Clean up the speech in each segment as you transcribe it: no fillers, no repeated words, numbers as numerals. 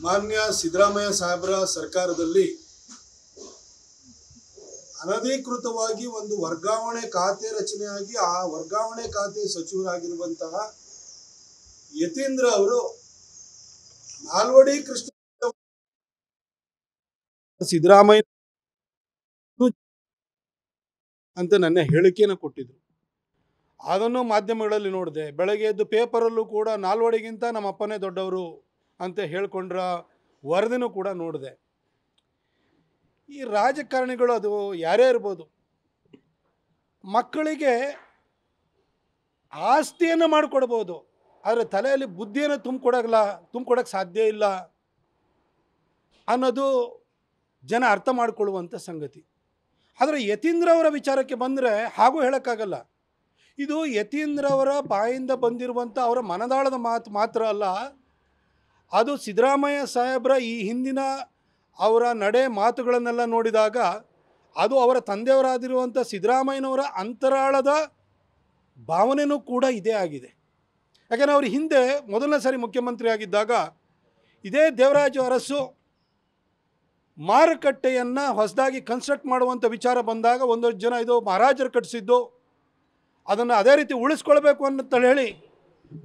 ಮಾನ್ಯ ಸಿದ್ದರಾಮಯ್ಯ ಸಾಹೇಬರ ಸರ್ಕಾರದಲ್ಲಿ ಅನಧಿಕೃತವಾಗಿ ಒಂದು ವರ್ಗಾವಣೆ ಖಾತೆ ರಚನೆಯಾಗಿ ಆ ವರ್ಗಾವಣೆ ಖಾತೆ ಸಚಿವರಾಗಿರುವಂತಹ ಯತೀಂದ್ರ ಅವರು ನಾಲ್ವಡಿ ಕೃಷ್ಣ ಸಿದ್ದರಾಮಯ್ಯ ಅಂತ ನನ್ನ ಹೇಳಿಕೆಯನ್ನು ಕೊಟ್ಟಿದ್ರು. ಅದನ್ನು ಮಾಧ್ಯಮಗಳಲ್ಲಿ ನೋಡಿದೆ. ಬೆಳಗ್ಗೆ ಎದ್ದು ಪೇಪರಲ್ಲೂ ಕೂಡ ನಾಲ್ವಡಿಗಿಂತ ನಮ್ಮ ಅಪ್ಪನೇ ದೊಡ್ಡವರು ಅಂತ ಹೇಳ್ಕೊಂಡ್ರ ವರದಿನೂ ಕೂಡ ನೋಡಿದೆ. ಈ ರಾಜಕಾರಣಿಗಳು ಅದು ಯಾರೇ ಇರ್ಬೋದು, ಮಕ್ಕಳಿಗೆ ಆಸ್ತಿಯನ್ನು ಮಾಡಿಕೊಡ್ಬೋದು, ಆದರೆ ತಲೆಯಲ್ಲಿ ಬುದ್ಧಿಯನ್ನು ತುಂಬಿಕೊಡಕ್ಕೆ ಸಾಧ್ಯ ಇಲ್ಲ ಅನ್ನೋದು ಜನ ಅರ್ಥ ಮಾಡಿಕೊಳ್ಳುವಂಥ ಸಂಗತಿ. ಆದರೆ ಯತೀಂದ್ರ ಅವರ ವಿಚಾರಕ್ಕೆ ಬಂದರೆ ಹಾಗೂ ಹೇಳೋಕ್ಕಾಗಲ್ಲ. ಇದು ಯತೀಂದ್ರ ಅವರ ಬಾಯಿಂದ ಬಂದಿರುವಂಥ ಅವರ ಮನದಾಳದ ಮಾತು ಮಾತ್ರ ಅಲ್ಲ, ಅದು ಸಿದ್ದರಾಮಯ್ಯ ಸಾಹೇಬರ ಈ ಹಿಂದಿನ ಅವರ ನಡೆ ಮಾತುಗಳನ್ನೆಲ್ಲ ನೋಡಿದಾಗ ಅದು ಅವರ ತಂದೆಯವರಾದಿರುವಂಥ ಸಿದ್ದರಾಮಯ್ಯನವರ ಅಂತರಾಳದ ಭಾವನೆಯೂ ಕೂಡ ಇದೇ ಆಗಿದೆ. ಯಾಕೆಂದರೆ ಅವರು ಹಿಂದೆ ಮೊದಲನೇ ಸಾರಿ ಮುಖ್ಯಮಂತ್ರಿ ಆಗಿದ್ದಾಗ ಇದೇ ದೇವರಾಜ ಅರಸು ಮಾರುಕಟ್ಟೆಯನ್ನು ಹೊಸದಾಗಿ ಕನ್ಸ್ಟ್ರಕ್ಟ್ ಮಾಡುವಂಥ ವಿಚಾರ ಬಂದಾಗ ಒಂದಷ್ಟು ಜನ ಇದು ಮಹಾರಾಜರು ಕಟ್ಟಿಸಿದ್ದು, ಅದನ್ನು ಅದೇ ರೀತಿ ಉಳಿಸ್ಕೊಳ್ಬೇಕು ಅಂತ ಹೇಳಿ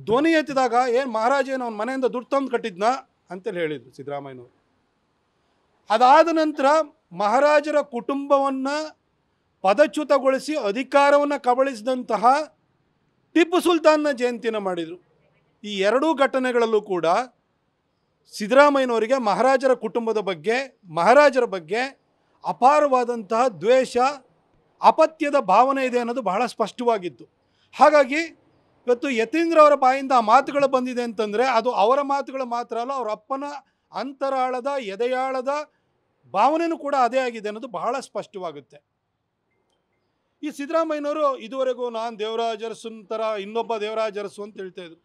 ಧ್ವನಿ ಎತ್ತಿದಾಗ ಏನು ಮಹಾರಾಜ ಏನು ಅವನ ಮನೆಯಿಂದ ದುಡ್ಡು ತಂದು ಕಟ್ಟಿದ್ನ ಅಂತೇಳಿ ಹೇಳಿದರು ಸಿದ್ದರಾಮಯ್ಯನವರು. ಅದಾದ ನಂತರ ಮಹಾರಾಜರ ಕುಟುಂಬವನ್ನು ಪದಚ್ಯುತಗೊಳಿಸಿ ಅಧಿಕಾರವನ್ನು ಕಬಳಿಸಿದಂತಹ ಟಿಪ್ಪು ಸುಲ್ತಾನ್ನ ಜಯಂತಿಯನ್ನು ಮಾಡಿದರು. ಈ ಎರಡೂ ಘಟನೆಗಳಲ್ಲೂ ಕೂಡ ಸಿದ್ದರಾಮಯ್ಯನವರಿಗೆ ಮಹಾರಾಜರ ಕುಟುಂಬದ ಬಗ್ಗೆ, ಮಹಾರಾಜರ ಬಗ್ಗೆ ಅಪಾರವಾದಂತಹ ದ್ವೇಷ, ಅಪತ್ಯದ ಭಾವನೆ ಇದೆ ಅನ್ನೋದು ಬಹಳ ಸ್ಪಷ್ಟವಾಗಿತ್ತು. ಹಾಗಾಗಿ ಇವತ್ತು ಯತೀಂದ್ರ ಅವರ ಬಾಯಿಂದ ಆ ಮಾತುಗಳು ಬಂದಿದೆ ಅಂತಂದರೆ ಅದು ಅವರ ಮಾತುಗಳು ಮಾತ್ರ ಅಲ್ಲ, ಅವರ ಅಪ್ಪನ ಅಂತರಾಳದ ಎದೆಯಾಳದ ಭಾವನೆಯೂ ಕೂಡ ಅದೇ ಆಗಿದೆ ಅನ್ನೋದು ಬಹಳ ಸ್ಪಷ್ಟವಾಗುತ್ತೆ. ಈ ಸಿದ್ದರಾಮಯ್ಯನವರು ಇದುವರೆಗೂ ನಾನು ದೇವರಾಜ ಅರಸನ ಥರ ಇನ್ನೊಬ್ಬ ದೇವರಾಜ ಅರಸು ಅಂತ ಹೇಳ್ತಾ ಇದ್ರು.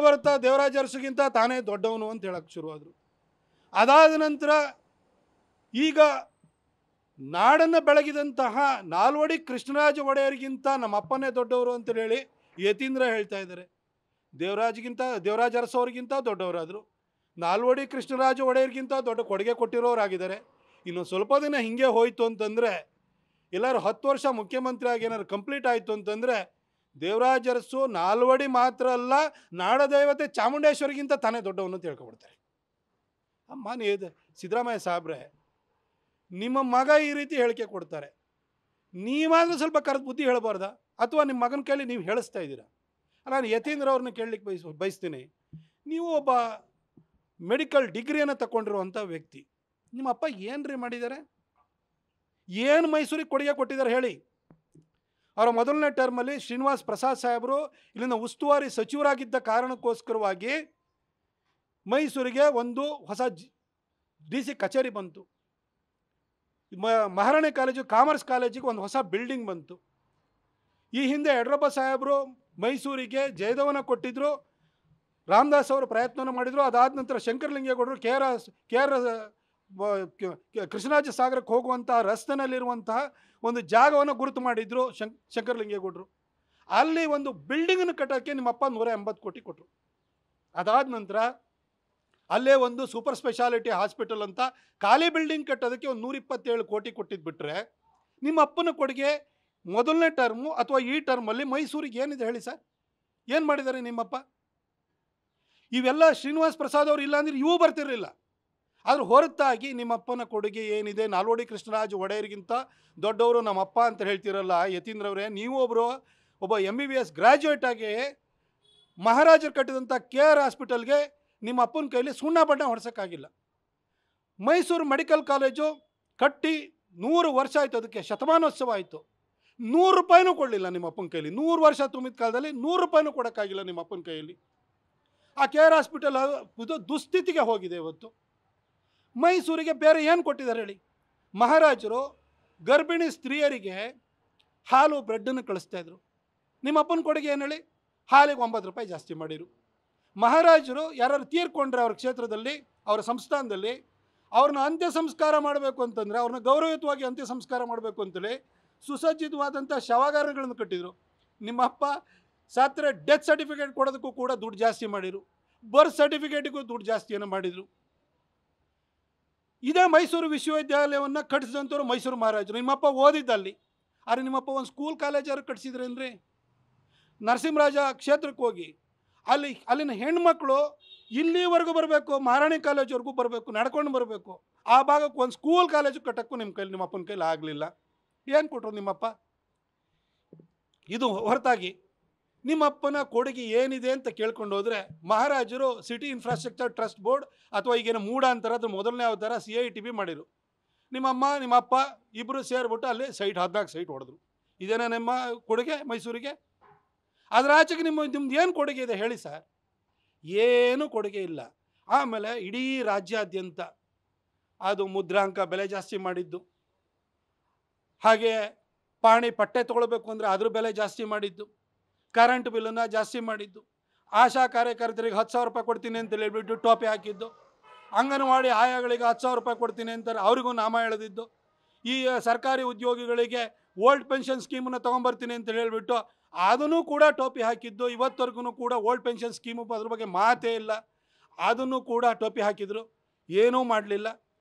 ಬರ್ತಾ ದೇವರಾಜ ಅರಸುಗಿಂತ ತಾನೇ ದೊಡ್ಡವನು ಅಂತ ಹೇಳಕ್ಕೆ ಶುರುವಾದರು. ಅದಾದ ನಂತರ ಈಗ ನಾಡನ್ನು ಬೆಳಗಿದಂತಹ ನಾಲ್ವಡಿ ಕೃಷ್ಣರಾಜ ಒಡೆಯರಿಗಿಂತ ನಮ್ಮ ಅಪ್ಪನೇ ದೊಡ್ಡವರು ಅಂತ ಹೇಳಿ ಯತೀಂದ್ರ ಹೇಳ್ತಾ ಇದ್ದಾರೆ. ದೇವರಾಜ ಅರಸು ಅವ್ರಿಗಿಂತ ದೊಡ್ಡವರಾದರು, ನಾಲ್ವಡಿ ಕೃಷ್ಣರಾಜ ಒಡೆಯರಿಗಿಂತ ದೊಡ್ಡ ಕೊಡುಗೆ ಕೊಟ್ಟಿರೋರಾಗಿದ್ದಾರೆ. ಇನ್ನು ಸ್ವಲ್ಪ ದಿನ ಹಿಂಗೆ ಹೋಯಿತು ಅಂತಂದರೆ, ಎಲ್ಲರೂ 10 ವರ್ಷ ಮುಖ್ಯಮಂತ್ರಿ ಆಗಿ ಏನಾದ್ರು ಕಂಪ್ಲೀಟ್ ಆಯಿತು ಅಂತಂದರೆ ದೇವರಾಜ ಅರಸು ನಾಲ್ವಡಿ ಮಾತ್ರ ಅಲ್ಲ, ನಾಡದೇವತೆ ಚಾಮುಂಡೇಶ್ವರಿಗಿಂತ ತಾನೇ ದೊಡ್ಡವನು ಅಂತ ಹೇಳ್ಕೊಬಿಡ್ತಾರೆ. ಅಮ್ಮ ಸಿದ್ದರಾಮಯ್ಯ ಸಾಹೇಬ್ರೆ, ನಿಮ್ಮ ಮಗ ಈ ರೀತಿ ಹೇಳಿಕೆ ಕೊಡ್ತಾರೆ, ನೀವಾದರೂ ಸ್ವಲ್ಪ ಕರೆದು ಬುದ್ಧಿ ಹೇಳಬಾರ್ದ? ಅಥವಾ ನಿಮ್ಮ ಮಗನ ಕೈಲಿ ನೀವು ಹೇಳಿಸ್ತಾ ಇದ್ದೀರಾ? ನಾನು ಯತೀಂದ್ರ ಅವ್ರನ್ನ ಕೇಳಲಿಕ್ಕೆ ಬಯಸ್ತೀನಿ. ನೀವು ಒಬ್ಬ ಮೆಡಿಕಲ್ ಡಿಗ್ರಿಯನ್ನು ತಗೊಂಡಿರುವಂಥ ವ್ಯಕ್ತಿ, ನಿಮ್ಮ ಅಪ್ಪ ಏನ್ರಿ ಮಾಡಿದ್ದಾರೆ? ಏನು ಮೈಸೂರಿಗೆ ಕೊಡುಗೆ ಕೊಟ್ಟಿದ್ದಾರೆ ಹೇಳಿ? ಅವರ ಮೊದಲನೇ ಟರ್ಮಲ್ಲಿ ಶ್ರೀನಿವಾಸ್ ಪ್ರಸಾದ್ ಸಾಹೇಬರು ಇಲ್ಲಿನ ಉಸ್ತುವಾರಿ ಸಚಿವರಾಗಿದ್ದ ಕಾರಣಕ್ಕೋಸ್ಕರವಾಗಿ ಮೈಸೂರಿಗೆ ಒಂದು ಹೊಸ DC ಕಚೇರಿ ಬಂತು. ಮಹಾರಾಣಿ ಕಾಲೇಜು, ಕಾಮರ್ಸ್ ಕಾಲೇಜಿಗೆ ಒಂದು ಹೊಸ ಬಿಲ್ಡಿಂಗ್ ಬಂತು. ಈ ಹಿಂದೆ ಯಡಿಯೂರಪ್ಪ ಸಾಹೇಬರು ಮೈಸೂರಿಗೆ ಜಯದೇವನ ಕೊಟ್ಟಿದ್ದರು, ರಾಮದಾಸ್ ಅವರು ಪ್ರಯತ್ನವನ್ನು ಮಾಡಿದರು. ಅದಾದ ನಂತರ ಶಂಕರಲಿಂಗೇಗೌಡರು ಕೃಷ್ಣರಾಜ ಸಾಗರಕ್ಕೆ ಹೋಗುವಂತಹ ರಸ್ತೆನಲ್ಲಿರುವಂತಹ ಒಂದು ಜಾಗವನ್ನು ಗುರುತು ಮಾಡಿದ್ರು ಶಂಕರಲಿಂಗೇಗೌಡರು. ಅಲ್ಲಿ ಒಂದು ಬಿಲ್ಡಿಂಗನ್ನು ಕಟ್ಟೋಕ್ಕೆ ನಿಮ್ಮಪ್ಪ 180 ಕೋಟಿ ಕೊಟ್ಟರು. ಅದಾದ ನಂತರ ಅಲ್ಲೇ ಒಂದು ಸೂಪರ್ ಸ್ಪೆಷಾಲಿಟಿ ಹಾಸ್ಪಿಟಲ್ ಅಂತ ಖಾಲಿ ಬಿಲ್ಡಿಂಗ್ ಕಟ್ಟೋದಕ್ಕೆ ಒಂದು 127 ಕೋಟಿ ಕೊಟ್ಟಿದ್ಬಿಟ್ರೆ, ನಿಮ್ಮ ಅಪ್ಪನ ಕೊಡುಗೆ ಮೊದಲನೇ ಟರ್ಮು ಅಥವಾ ಈ ಟರ್ಮಲ್ಲಿ ಮೈಸೂರಿಗೆ ಏನಿದೆ ಹೇಳಿ ಸರ್? ಏನು ಮಾಡಿದ್ದಾರೆ ನಿಮ್ಮಪ್ಪ? ಇವೆಲ್ಲ ಶ್ರೀನಿವಾಸ್ ಪ್ರಸಾದ್ ಅವರು ಇಲ್ಲ ಅಂದರೆ ಇವೂ ಬರ್ತಿರಲಿಲ್ಲ. ಅದ್ರ ಹೊರತಾಗಿ ನಿಮ್ಮಪ್ಪನ ಕೊಡುಗೆ ಏನಿದೆ, ನಾಲ್ವಡಿ ಕೃಷ್ಣರಾಜ ಒಡೆಯರಿಗಿಂತ ದೊಡ್ಡವರು ನಮ್ಮಪ್ಪ ಅಂತ ಹೇಳ್ತಿರಲ್ಲ ಯತೀಂದ್ರ ಅವರೇ. ನೀವು ಒಬ್ಬ MBBS ಗ್ರ್ಯಾಜುಯೇಟ್ ಆಗಿ ಮಹಾರಾಜರು ಕಟ್ಟಿದಂಥ KR ಹಾಸ್ಪಿಟಲ್ಗೆ ನಿಮ್ಮ ಅಪ್ಪನ ಕೈಲಿ ಸುಣ್ಣ ಬಣ್ಣ ಹೊಡ್ಸೋಕ್ಕಾಗಿಲ್ಲ. ಮೈಸೂರು ಮೆಡಿಕಲ್ ಕಾಲೇಜು ಕಟ್ಟಿ 100 ವರ್ಷ ಆಯಿತು, ಅದಕ್ಕೆ ಶತಮಾನೋತ್ಸವ ಆಯಿತು. 100 ರೂಪಾಯಿನೂ ಕೊಡಲಿಲ್ಲ ನಿಮ್ಮ ಅಪ್ಪನ ಕೈಲಿ. 100 ವರ್ಷ ತುಂಬಿದ ಕಾಲದಲ್ಲಿ 100 ರೂಪಾಯಿನೂ ಕೊಡೋಕ್ಕಾಗಿಲ್ಲ ನಿಮ್ಮ ಅಪ್ಪನ ಕೈಯಲ್ಲಿ. ಆ KR ಹಾಸ್ಪಿಟಲ್ ಇದು ದುಸ್ಥಿತಿಗೆ ಹೋಗಿದೆ ಇವತ್ತು. ಮೈಸೂರಿಗೆ ಬೇರೆ ಏನು ಕೊಟ್ಟಿದ್ದಾರೆ ಹೇಳಿ? ಮಹಾರಾಜರು ಗರ್ಭಿಣಿ ಸ್ತ್ರೀಯರಿಗೆ ಹಾಲು ಬ್ರೆಡ್ಡನ್ನು ಕಳಿಸ್ತಾಯಿದ್ರು. ನಿಮ್ಮ ಅಪ್ಪನ ಕೊಡುಗೆ ಏನು ಹೇಳಿ? ಹಾಲಿಗೆ 9 ರೂಪಾಯಿ ಜಾಸ್ತಿ ಮಾಡಿರು. ಮಹಾರಾಜರು ಯಾರು ತೀರ್ಕೊಂಡ್ರೆ ಅವ್ರ ಕ್ಷೇತ್ರದಲ್ಲಿ, ಅವರ ಸಂಸ್ಥಾನದಲ್ಲಿ, ಅವ್ರನ್ನ ಅಂತ್ಯ ಸಂಸ್ಕಾರ ಮಾಡಬೇಕು ಅಂತಂದರೆ, ಅವ್ರನ್ನ ಗೌರವಯುತವಾಗಿ ಅಂತ್ಯ ಸಂಸ್ಕಾರ ಮಾಡಬೇಕು ಅಂತೇಳಿ ಸುಸಜ್ಜಿತವಾದಂಥ ಶವಾಗಾರಗಳನ್ನು ಕಟ್ಟಿದರು. ನಿಮ್ಮ ಅಪ್ಪ ಸತ್ತರೆ ಡೆತ್ ಸರ್ಟಿಫಿಕೇಟ್ ಕೊಡೋದಕ್ಕೂ ಕೂಡ ದುಡ್ಡು ಜಾಸ್ತಿ ಮಾಡಿರು. ಬರ್ತ್ ಸರ್ಟಿಫಿಕೇಟಿಗೂ ದುಡ್ಡು ಜಾಸ್ತಿಯನ್ನು ಮಾಡಿದರು. ಇದೇ ಮೈಸೂರು ವಿಶ್ವವಿದ್ಯಾಲಯವನ್ನು ಕಟ್ಟಿಸಿದಂಥವ್ರು ಮೈಸೂರು ಮಹಾರಾಜರು. ನಿಮ್ಮಪ್ಪ ಓದಿದ್ದಲ್ಲಿ, ಆದರೆ ನಿಮ್ಮಪ್ಪ ಒಂದು ಸ್ಕೂಲ್ ಕಾಲೇಜಾರು ಕಟ್ಟಿಸಿದ್ರೇನ್ರಿ? ನರಸಿಂಹರಾಜ ಕ್ಷೇತ್ರಕ್ಕೆ ಹೋಗಿ ಅಲ್ಲಿನ ಹೆಣ್ಮಕ್ಳು ಇಲ್ಲಿವರೆಗೂ ಬರಬೇಕು, ಮಹಾರಾಣಿ ಕಾಲೇಜ್ವರೆಗೂ ಬರಬೇಕು, ನಡ್ಕೊಂಡು ಬರಬೇಕು. ಆ ಭಾಗಕ್ಕೆ ಒಂದು ಸ್ಕೂಲ್ ಕಾಲೇಜು ಕಟ್ಟೋಕ್ಕೂ ನಿಮ್ಮಪ್ಪನ ಕೈಲಿ ಆಗಲಿಲ್ಲ. ಏನು ಕೊಟ್ಟರು ನಿಮ್ಮಪ್ಪ? ಇದು ಹೊರತಾಗಿ ನಿಮ್ಮಪ್ಪನ ಕೊಡುಗೆ ಏನಿದೆ ಅಂತ ಕೇಳ್ಕೊಂಡು ಹೋದರೆ, ಮಹಾರಾಜರು ಸಿಟಿ ಇನ್ಫ್ರಾಸ್ಟ್ರಕ್ಚರ್ ಟ್ರಸ್ಟ್ ಬೋರ್ಡ್ ಅಥವಾ ಈಗೇನು ಮೂಡ ಅಂತಾರೆ, ಅದು ಮೊದಲನೇ ಅವತಾರ CITB ಮಾಡಿರು. ನಿಮ್ಮಮ್ಮ ನಿಮ್ಮಪ್ಪ ಇಬ್ಬರು ಸೇರಿಬಿಟ್ಟು ಅಲ್ಲಿ 14 ಸೈಟ್ ಹೊಡೆದ್ರು. ಇದೇನಾ ನಿಮ್ಮ ಕೊಡುಗೆ ಮೈಸೂರಿಗೆ? ಅದರ ಆಚೆಗೆ ನಿಮ್ಮದು ಏನು ಕೊಡುಗೆ ಇದೆ ಹೇಳಿ ಸರ್? ಏನೂ ಕೊಡುಗೆ ಇಲ್ಲ. ಆಮೇಲೆ ಇಡೀ ರಾಜ್ಯಾದ್ಯಂತ ಅದು ಮುದ್ರಾಂಕ ಬೆಲೆ ಜಾಸ್ತಿ ಮಾಡಿದ್ದು, ಹಾಗೆ ಪಾಣಿ ಪಟ್ಟೆ ತೊಗೊಳ್ಬೇಕು ಅಂದರೆ ಅದ್ರ ಬೆಲೆ ಜಾಸ್ತಿ ಮಾಡಿದ್ದು, ಕರೆಂಟ್ ಬಿಲ್ಲನ್ನು ಜಾಸ್ತಿ ಮಾಡಿದ್ದು, ಆಶಾ ಕಾರ್ಯಕರ್ತರಿಗೆ 10,000 ರೂಪಾಯಿ ಕೊಡ್ತೀನಿ ಅಂತ ಹೇಳ್ಬಿಟ್ಟು ಟೋಪಿ ಹಾಕಿದ್ದು, ಅಂಗನವಾಡಿ ಆಯಾಗಳಿಗೆ 10,000 ರೂಪಾಯಿ ಕೊಡ್ತೀನಿ ಅಂತಾರೆ, ಅವರಿಗೂ ನಾಮ ಎಳೆದಿದ್ದು, ಈ ಸರ್ಕಾರಿ ಉದ್ಯೋಗಿಗಳಿಗೆ ಓಲ್ಡ್ ಪೆನ್ಷನ್ ಸ್ಕೀಮನ್ನು ತೊಗೊಂಬರ್ತೀನಿ ಅಂತ ಹೇಳಿಬಿಟ್ಟು ಅದನ್ನು ಕೂಡ ಟೋಪಿ ಹಾಕಿದ್ದು. ಇವತ್ತವರೆಗೂ ಕೂಡ ಓಲ್ಡ್ ಪೆನ್ಷನ್ ಸ್ಕೀಮು ಅದ್ರ ಬಗ್ಗೆ ಮಾತೇ ಇಲ್ಲ. ಅದನ್ನು ಕೂಡ ಟೋಪಿ ಹಾಕಿದರು, ಏನೂ ಮಾಡಲಿಲ್ಲ.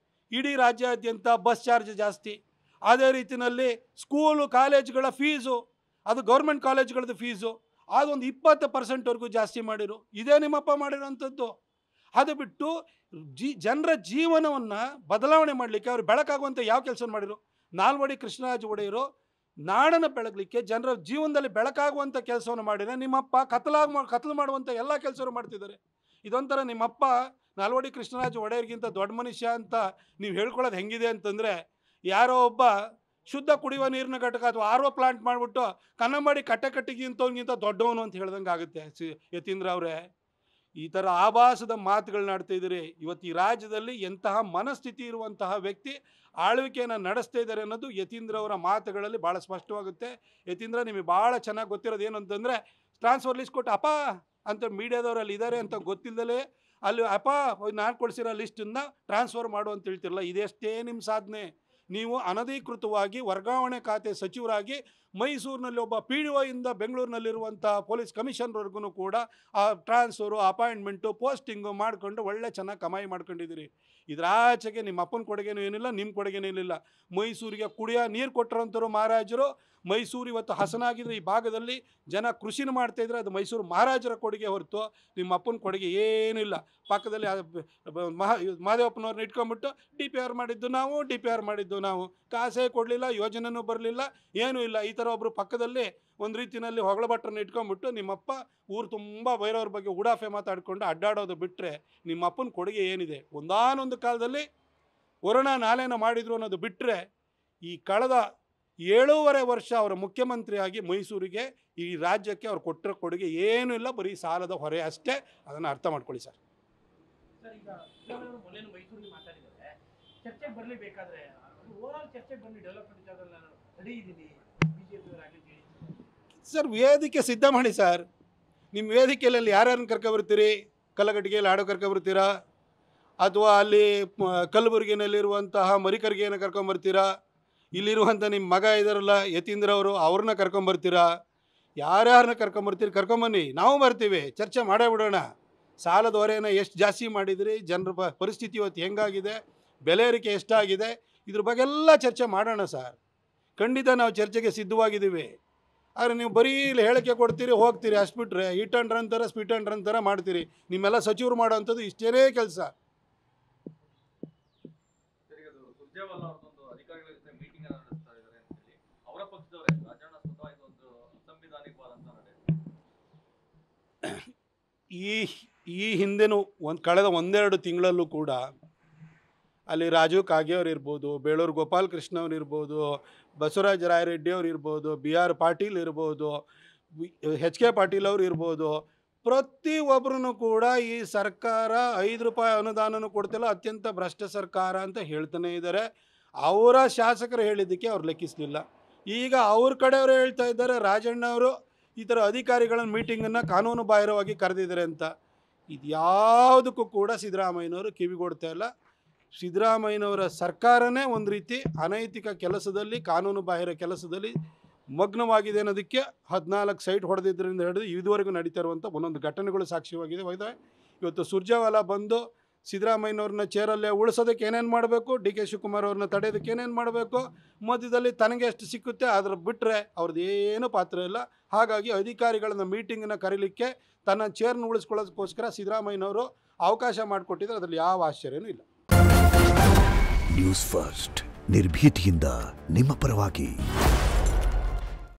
ಇಡೀ ರಾಜ್ಯಾದ್ಯಂತ ಬಸ್ ಚಾರ್ಜ್ ಜಾಸ್ತಿ, ಅದೇ ರೀತಿಯಲ್ಲಿ ಸ್ಕೂಲು ಕಾಲೇಜುಗಳ ಫೀಸು, ಅದು ಗೌರ್ಮೆಂಟ್ ಕಾಲೇಜುಗಳದ್ದು ಫೀಸು ಅದೊಂದು 20% ಜಾಸ್ತಿ ಮಾಡಿರು. ಇದೇ ನಿಮ್ಮಪ್ಪ ಮಾಡಿರೋಂಥದ್ದು. ಅದು ಬಿಟ್ಟು ಜನರ ಜೀವನವನ್ನು ಬದಲಾವಣೆ ಮಾಡಲಿಕ್ಕೆ ಅವ್ರು ಬೆಳಕಾಗುವಂಥ ಯಾವ ಕೆಲಸ ಮಾಡಿರು? ನಾಲ್ವಡಿ ಕೃಷ್ಣರಾಜ ಒಡೆಯರು ನಾಡನ್ನು ಬೆಳಗಲಿಕ್ಕೆ, ಜನರ ಜೀವನದಲ್ಲಿ ಬೆಳಕಾಗುವಂಥ ಕೆಲಸವನ್ನು ಮಾಡಿದರೆ, ನಿಮ್ಮಪ್ಪ ಕತ್ಲು ಮಾಡುವಂಥ ಎಲ್ಲ ಕೆಲಸವನ್ನು ಮಾಡ್ತಿದ್ದಾರೆ. ಇದೊಂಥರ ನಿಮ್ಮಪ್ಪ ನಾಲ್ವಡಿ ಕೃಷ್ಣರಾಜ ಒಡೆಯರಿಗಿಂತ ದೊಡ್ಡ ಮನುಷ್ಯ ಅಂತ ನೀವು ಹೇಳ್ಕೊಳ್ಳೋದು ಹೆಂಗಿದೆ ಅಂತಂದರೆ, ಯಾರೋ ಒಬ್ಬ ಶುದ್ಧ ಕುಡಿಯುವ ನೀರಿನ ಘಟಕ ಅಥವಾ RO ಪ್ಲಾಂಟ್ ಮಾಡಿಬಿಟ್ಟು ಕನ್ನಂಬಾಡಿ ಕಟ್ಟೆಗಿಂತವನಿಗಿಂತ ದೊಡ್ಡವನು ಅಂತ ಹೇಳ್ದಂಗೆ ಆಗುತ್ತೆ. ಯತೀಂದ್ರ ಅವರೇ, ಈ ಥರ ಆಭಾಸದ ಮಾತುಗಳನ್ನ ಆಡ್ತಾ ಇದ್ದೀರಿ. ಇವತ್ತು ಈ ರಾಜ್ಯದಲ್ಲಿ ಎಂತಹ ಮನಸ್ಥಿತಿ ಇರುವಂತಹ ವ್ಯಕ್ತಿ ಆಳ್ವಿಕೆಯನ್ನು ನಡೆಸ್ತಾ ಇದ್ದಾರೆ ಅನ್ನೋದು ಯತೀಂದ್ರ ಅವರ ಮಾತುಗಳಲ್ಲಿ ಭಾಳ ಸ್ಪಷ್ಟವಾಗುತ್ತೆ. ಯತೀಂದ್ರ, ನಿಮಗೆ ಭಾಳ ಚೆನ್ನಾಗಿ ಗೊತ್ತಿರೋದು ಏನು ಅಂತಂದರೆ, ಟ್ರಾನ್ಸ್ಫರ್ ಲಿಸ್ಟ್ ಕೊಟ್ಟು ಅಪ್ಪ ಅಂತ ಮೀಡಿಯಾದವರಲ್ಲಿ ಇದ್ದಾರೆ ಅಂತ ಗೊತ್ತಿಲ್ಲದಲೇ ಅಲ್ಲಿ ಅಪ್ಪ ನಾನು ಕೊಡಿಸಿರೋ ಲಿಸ್ಟನ್ನು ಟ್ರಾನ್ಸ್ಫರ್ ಮಾಡು ಅಂತ ಹೇಳ್ತಿರಲ್ಲ, ಇದೆಷ್ಟೇ ನಿಮ್ಮ ಸಾಧನೆ. ನೀವು ಅನಧಿಕೃತವಾಗಿ ವರ್ಗಾವಣೆ ಖಾತೆ ಸಚಿವರಾಗಿ ಮೈಸೂರಿನಲ್ಲಿ ಒಬ್ಬ PDO ಇಂದ ಬೆಂಗಳೂರಿನಲ್ಲಿರುವಂಥ ಪೊಲೀಸ್ ಕಮಿಷನರ್ವರೆಗೂ ಕೂಡ ಆ ಟ್ರಾನ್ಸ್ಫರು, ಅಪಾಯಿಂಟ್ಮೆಂಟು, ಪೋಸ್ಟಿಂಗು ಮಾಡಿಕೊಂಡು ಒಳ್ಳೆ ಚೆನ್ನಾಗಿ ಕಮಾಯಿ ಮಾಡ್ಕೊಂಡಿದ್ದೀರಿ. ಇದರಾಚೆಗೆ ನಿಮ್ಮ ಅಪ್ಪನ ಕೊಡುಗೆನೂ ಏನಿಲ್ಲ, ನಿಮ್ಮ ಕೊಡುಗೆನೂ ಏನಿಲ್ಲ. ಮೈಸೂರಿಗೆ ಕುಡಿಯೋ ನೀರು ಕೊಟ್ಟರಂಥವ್ರು ಮಹಾರಾಜರು. ಮೈಸೂರು ಇವತ್ತು ಹಸನಾಗಿದ್ರೆ, ಈ ಭಾಗದಲ್ಲಿ ಜನ ಕೃಷಿನ ಮಾಡ್ತಾಯಿದ್ರೆ ಅದು ಮೈಸೂರು ಮಹಾರಾಜರ ಕೊಡುಗೆ ಹೊರತು ನಿಮ್ಮ ಅಪ್ಪನ ಕೊಡುಗೆ ಏನೂ ಇಲ್ಲ. ಪಕ್ಕದಲ್ಲಿ ಮಹದೇವಪ್ಪನವ್ರನ್ನ ಇಟ್ಕೊಂಡ್ಬಿಟ್ಟು DPR ಮಾಡಿದ್ದು ನಾವು ಕಾಸೇ ಕೊಡಲಿಲ್ಲ, ಯೋಜನೆನೂ ಬರಲಿಲ್ಲ, ಏನೂ ಇಲ್ಲ. ಈ ಥರ ಒಬ್ಬರು ಪಕ್ಕದಲ್ಲಿ ಒಂದು ರೀತಿಯಲ್ಲಿ ಹೊಗಳಭಟ್ರನ್ನ ಇಟ್ಕೊಂಡ್ಬಿಟ್ಟು ನಿಮ್ಮಪ್ಪ ಊರು ತುಂಬ ಬೇರೆಯವ್ರ ಬಗ್ಗೆ ಉಡಾಫೆ ಮಾತಾಡಿಕೊಂಡು ಅಡ್ಡಾಡೋದು ಬಿಟ್ಟರೆ ನಿಮ್ಮ ಅಪ್ಪನ ಕೊಡುಗೆ ಏನಿದೆ? ಒಂದಾನೊಂದು ಕಾಲದಲ್ಲಿ ವರುಣ ನಾಲೆನ ಮಾಡಿದರು ಅನ್ನೋದು ಬಿಟ್ಟರೆ, ಈ ಕಳೆದ 7.5 ವರ್ಷ ಅವರ ಮುಖ್ಯಮಂತ್ರಿಯಾಗಿ ಮೈಸೂರಿಗೆ, ಈ ರಾಜ್ಯಕ್ಕೆ ಅವ್ರು ಕೊಟ್ಟಿರೋ ಕೊಡುಗೆ ಏನೂ ಇಲ್ಲ, ಬರೀ ಸಾಲದ ಹೊರೆ ಅಷ್ಟೇ. ಅದನ್ನು ಅರ್ಥ ಮಾಡ್ಕೊಳ್ಳಿ ಸರ್. ಈಗ ಮೈಸೂರಿಗೆ ಮಾತಾಡಿದರೆ ಚರ್ಚೆಗೆ ಬರಲೇಬೇಕಾದ್ರೆ ಚರ್ಚೆಗೆ ಬಂದು ಡೆವಲಪ್ಮೆಂಟ್ ಜಾಗದಲ್ಲಿ ನಾನು ರೆಡಿ ಇದ್ದೀನಿ ಬಿಜೆಪಿ ಸರ್. ವೇದಿಕೆ ಸಿದ್ಧ ಮಾಡಿ ಸರ್. ನಿಮ್ಮ ವೇದಿಕೆಯಲ್ಲಿ ಯಾರ್ಯಾರನ್ನ ಕರ್ಕೊಬರ್ತೀರಿ? ಕಲ್ಲಗಟ್ಟಿಗೆಯಲ್ಲಿ ಆಡೋ ಕರ್ಕೊಬರ್ತೀರಾ, ಅಥವಾ ಅಲ್ಲಿ ಕಲಬುರಗಿನಲ್ಲಿರುವಂತಹ ಮರಿಕರ್ಗೆಯನ್ನು ಕರ್ಕೊಂಬರ್ತೀರಾ? ಇಲ್ಲಿರುವಂಥ ನಿಮ್ಮ ಮಗ ಇದ್ದಾರಲ್ಲ ಯತೀಂದ್ರ ಅವರು, ಅವ್ರನ್ನ ಕರ್ಕೊಂಬರ್ತೀರಾ? ಯಾರ್ಯಾರನ್ನ ಕರ್ಕೊಂಬರ್ತೀರಿ? ಕರ್ಕೊಂಬನ್ನಿ, ನಾವು ಬರ್ತೀವಿ, ಚರ್ಚೆ ಮಾಡೇ ಬಿಡೋಣ. ಸಾಲದ ಹೊರೆನ ಎಷ್ಟು ಜಾಸ್ತಿ ಮಾಡಿದಿರಿ, ಜನರ ಪರಿಸ್ಥಿತಿ ಇವತ್ತು ಹೆಂಗಾಗಿದೆ, ಬೆಲೆ ಏರಿಕೆ ಎಷ್ಟಾಗಿದೆ, ಇದ್ರ ಬಗ್ಗೆ ಎಲ್ಲ ಚರ್ಚೆ ಮಾಡೋಣ ಸರ್. ಖಂಡಿತ ನಾವು ಚರ್ಚೆಗೆ ಸಿದ್ಧವಾಗಿದ್ದೀವಿ. ಆದರೆ ನೀವು ಬರೀ ಇಲ್ಲಿ ಹೇಳಿಕೆ ಕೊಡ್ತೀರಿ, ಹೋಗ್ತೀರಿ, ಅಷ್ಟು ಬಿಟ್ಟರೆ ಹಿಟ್ ಆ್ಯಂಡ್ ರನ್ ಥರ, ಸ್ಪೀಟ್ ಆ್ಯಂಡ್ ರನ್ ಥರ ಮಾಡ್ತೀರಿ. ನಿಮ್ಮೆಲ್ಲ ಸಚಿವರು ಮಾಡೋವಂಥದ್ದು ಇಷ್ಟೇ ಕೆಲಸ. ಈ ಹಿಂದೆನೂ ಕಳೆದ 1-2 ತಿಂಗಳಲ್ಲೂ ಕೂಡ ಅಲ್ಲಿ ರಾಜೀವ್ ಕಾಗೆ ಅವ್ರು ಇರ್ಬೋದು, ಬೇಳೂರು ಗೋಪಾಲಕೃಷ್ಣ ಅವ್ರು ಇರ್ಬೋದು, ಬಸವರಾಜ ರಾಯರೆಡ್ಡಿ ಅವ್ರು ಇರ್ಬೋದು, BR ಪಾಟೀಲ್ ಇರ್ಬೋದು, HK ಪಾಟೀಲ್ ಅವ್ರು ಇರ್ಬೋದು, ಪ್ರತಿಯೊಬ್ಬರೂ ಕೂಡ ಈ ಸರ್ಕಾರ 5 ರೂಪಾಯಿ ಅನುದಾನನೂ ಕೊಡ್ತಿಲ್ಲ, ಅತ್ಯಂತ ಭ್ರಷ್ಟ ಸರ್ಕಾರ ಅಂತ ಹೇಳ್ತಾನೆ ಇದ್ದಾರೆ. ಅವರ ಶಾಸಕರು ಹೇಳಿದ್ದಕ್ಕೆ ಅವ್ರು ಲೆಕ್ಕಿಸಲಿಲ್ಲ. ಈಗ ಅವ್ರ ಕಡೆಯವರು ಹೇಳ್ತಾ ಇದ್ದಾರೆ, ರಾಜಣ್ಣ ಅವರು ಈ ಥರ ಅಧಿಕಾರಿಗಳ ಮೀಟಿಂಗನ್ನು ಕಾನೂನು ಬಾಹಿರವಾಗಿ ಕರೆದಿದ್ದಾರೆ ಅಂತ. ಇದು ಯಾವುದಕ್ಕೂ ಕೂಡ ಸಿದ್ದರಾಮಯ್ಯನವರು ಕಿವಿಗೊಡ್ತಾ ಇಲ್ಲ. ಸಿದ್ದರಾಮಯ್ಯನವರ ಸರ್ಕಾರನೇ ಒಂದು ರೀತಿ ಅನೈತಿಕ ಕೆಲಸದಲ್ಲಿ, ಕಾನೂನು ಬಾಹಿರ ಕೆಲಸದಲ್ಲಿ ಮಗ್ನವಾಗಿದೆ ಅನ್ನೋದಕ್ಕೆ 14 ಸೈಟ್ ಹೊಡೆದಿದ್ದರಿಂದ ಹಿಡಿದು ಇದುವರೆಗೂ ನಡೀತಾ ಇರುವಂಥ ಒಂದೊಂದು ಘಟನೆಗಳು ಸಾಕ್ಷ್ಯವಾಗಿದೆ. ಇವತ್ತು ಸುರ್ಜೇವಾಲಾ ಬಂದು ಸಿದ್ದರಾಮಯ್ಯನವ್ರನ್ನ ಚೇರಲ್ಲೇ ಉಳಿಸೋದಕ್ಕೆ ಏನೇನು ಮಾಡಬೇಕು, ಡಿ ಕೆ ಶಿವಕುಮಾರ್ ಅವ್ರನ್ನ ತಡೆಯೋದಕ್ಕೆ ಏನೇನು ಮಾಡಬೇಕು, ಮಧ್ಯದಲ್ಲಿ ತನಗೆ ಎಷ್ಟು ಸಿಕ್ಕುತ್ತೆ ಅದ್ರ ಬಿಟ್ಟರೆ ಅವ್ರದ್ದು ಏನೂ ಪಾತ್ರ ಇಲ್ಲ. ಹಾಗಾಗಿ ಅಧಿಕಾರಿಗಳನ್ನ ಮೀಟಿಂಗನ್ನು ಕರೀಲಿಕ್ಕೆ ತನ್ನ ಚೇರ್ನ ಉಳಿಸ್ಕೊಳ್ಳೋದಕ್ಕೋಸ್ಕರ ಸಿದ್ದರಾಮಯ್ಯನವರು ಅವಕಾಶ ಮಾಡಿಕೊಟ್ಟಿದ್ರೆ ಅದರಲ್ಲಿ ಯಾವ ಆಶ್ಚರ್ಯನೂ ಇಲ್ಲ. ನ್ಯೂಸ್ ಫಸ್ಟ್ ನಿರ್ಭೀತಿಯಿಂದ ನಿಮ್ಮ ಪರವಾಗಿ.